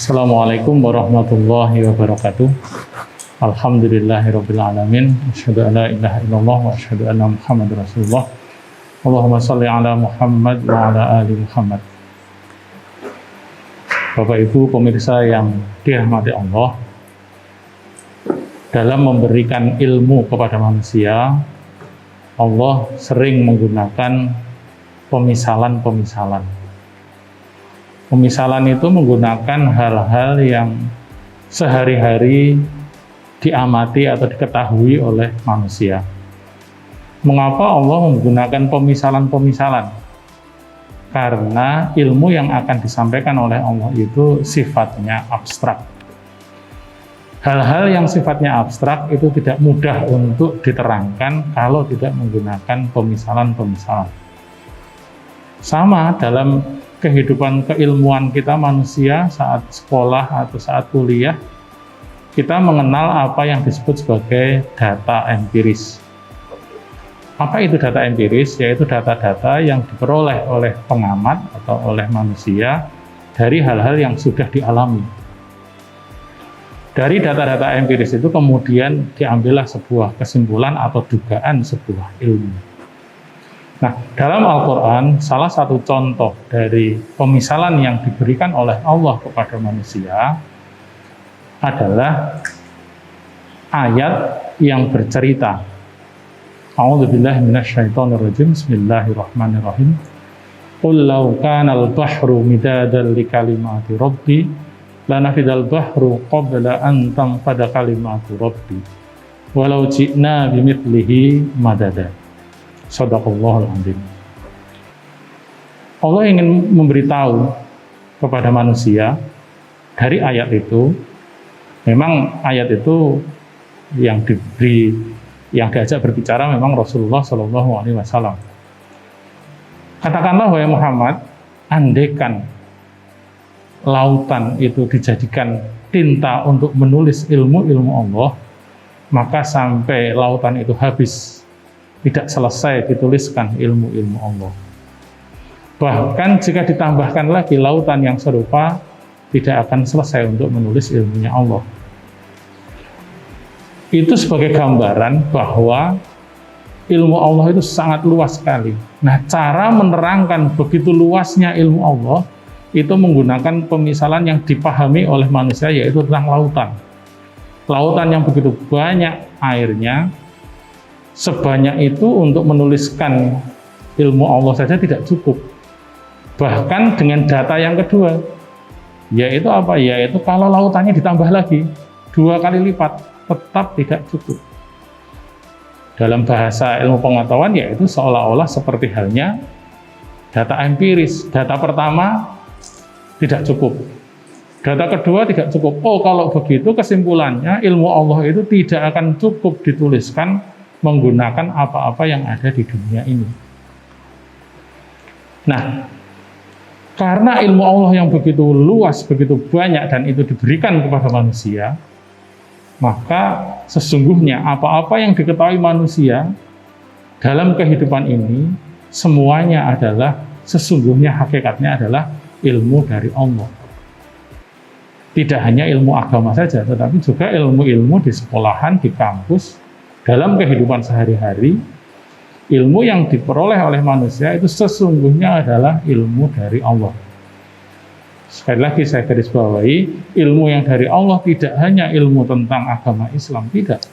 Assalamualaikum warahmatullahi wabarakatuh. Alhamdulillahirabbil alamin. Asyhadu an la ilaha illallah wa asyhadu anna Muhammadar Rasulullah. Allahumma shalli ala Muhammad wa ala ali Muhammad. Bapak Ibu pemirsa yang dirahmati Allah, dalam memberikan ilmu kepada manusia, Allah sering menggunakan pemisalan-pemisalan. Pemisalan itu menggunakan hal-hal yang sehari-hari diamati atau diketahui oleh manusia. Mengapa Allah menggunakan pemisalan-pemisalan? Karena ilmu yang akan disampaikan oleh Allah itu sifatnya abstrak. Hal-hal yang sifatnya abstrak itu tidak mudah untuk diterangkan kalau tidak menggunakan pemisalan-pemisalan. Sama dalam kehidupan keilmuan kita manusia saat sekolah atau saat kuliah, kita mengenal apa yang disebut sebagai data empiris. Apa itu data empiris? Yaitu data-data yang diperoleh oleh pengamat atau oleh manusia dari hal-hal yang sudah dialami. Dari data-data empiris itu kemudian diambillah sebuah kesimpulan atau dugaan sebuah ilmu. Nah, dalam Al-Quran, salah satu contoh dari pemisalan yang diberikan oleh Allah kepada manusia adalah ayat yang bercerita. A'udzubillahi minasyaitonirrajim. Bismillahirrahmanirrahim. Qul law kana al-bahru midadan li kalimati rabbi lanafidal bahru qabla an tanfada kalimatu rabbi walau ji'na bimithlihi madada. Shadaqallahul adzim. Allah ingin memberitahu kepada manusia dari ayat itu, memang ayat itu yang diajak berbicara memang Rasulullah Shallallahu Alaihi Wasallam. Katakanlah wahai Muhammad, andaikan lautan itu dijadikan tinta untuk menulis ilmu-ilmu Allah, maka sampai lautan itu habis tidak selesai dituliskan ilmu-ilmu Allah. Bahkan jika ditambahkan lagi lautan yang serupa, tidak akan selesai untuk menulis ilmunya Allah. Itu sebagai gambaran bahwa ilmu Allah itu sangat luas sekali. Nah, cara menerangkan begitu luasnya ilmu Allah itu menggunakan pemisalan yang dipahami oleh manusia, yaitu tentang lautan. Lautan yang begitu banyak airnya, sebanyak itu untuk menuliskan ilmu Allah saja tidak cukup. Bahkan dengan data yang kedua, yaitu apa? Yaitu kalau lautannya ditambah lagi 2 kali lipat, tetap tidak cukup. Dalam bahasa ilmu pengetahuan, yaitu seolah-olah seperti halnya data empiris. Data pertama tidak cukup, data kedua tidak cukup. Oh, kalau begitu kesimpulannya ilmu Allah itu tidak akan cukup dituliskan menggunakan apa-apa yang ada di dunia ini. Nah, karena ilmu Allah yang begitu luas, begitu banyak, dan itu diberikan kepada manusia, maka sesungguhnya apa-apa yang diketahui manusia dalam kehidupan ini, semuanya adalah, sesungguhnya hakikatnya adalah ilmu dari Allah. Tidak hanya ilmu agama saja, tetapi juga ilmu-ilmu di sekolahan, di kampus, dalam kehidupan sehari-hari. Ilmu yang diperoleh oleh manusia itu sesungguhnya adalah ilmu dari Allah. Sekali lagi saya garis bawahi, ilmu yang dari Allah tidak hanya ilmu tentang agama Islam, tidak.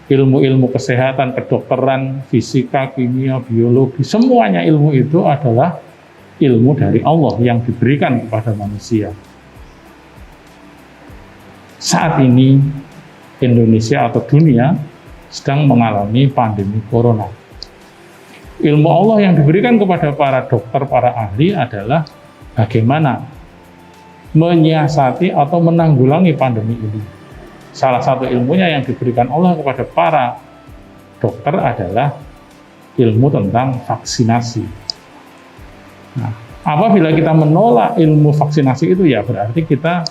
Ilmu-ilmu kesehatan, kedokteran, fisika, kimia, biologi, semuanya ilmu itu adalah ilmu dari Allah yang diberikan kepada manusia. Saat ini Indonesia atau dunia sedang mengalami pandemi corona. Ilmu Allah yang diberikan kepada para dokter, para ahli adalah bagaimana menyiasati atau menanggulangi pandemi ini. Salah satu ilmunya yang diberikan Allah kepada para dokter adalah ilmu tentang vaksinasi. Nah, apabila kita menolak ilmu vaksinasi itu, ya berarti kita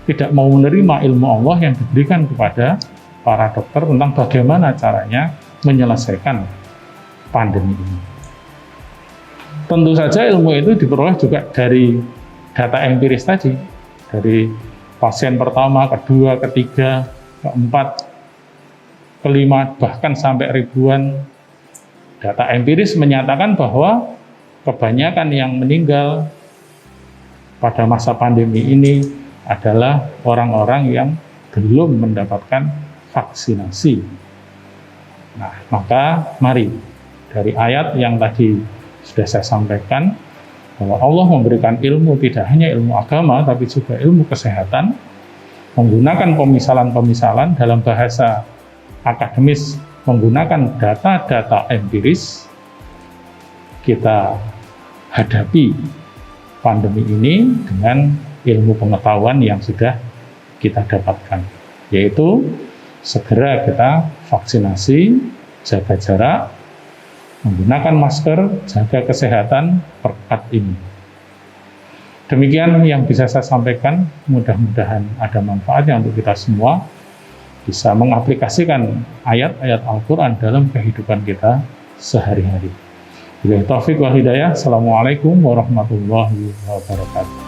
tidak mau menerima ilmu Allah yang diberikan kepada para dokter tentang bagaimana caranya menyelesaikan pandemi ini. Tentu saja ilmu itu diperoleh juga dari data empiris tadi. dari pasien pertama, kedua, ketiga, keempat, kelima, bahkan sampai ribuan. Data empiris menyatakan bahwa kebanyakan yang meninggal pada masa pandemi ini adalah orang-orang yang belum mendapatkan vaksinasi. Nah, maka mari dari ayat yang tadi sudah saya sampaikan, bahwa Allah memberikan ilmu tidak hanya ilmu agama, tapi juga ilmu kesehatan, menggunakan pemisalan-pemisalan dalam bahasa akademis, menggunakan data-data empiris, kita hadapi pandemi ini dengan ilmu pengetahuan yang sudah kita dapatkan, yaitu segera kita vaksinasi, jaga jarak, menggunakan masker, jaga kesehatan pekat ini. Demikian yang bisa saya sampaikan, mudah-mudahan ada manfaatnya untuk kita semua, bisa mengaplikasikan ayat-ayat Al-Quran dalam kehidupan kita sehari-hari. Billahi taufiq wal hidayah. Assalamualaikum warahmatullahi wabarakatuh.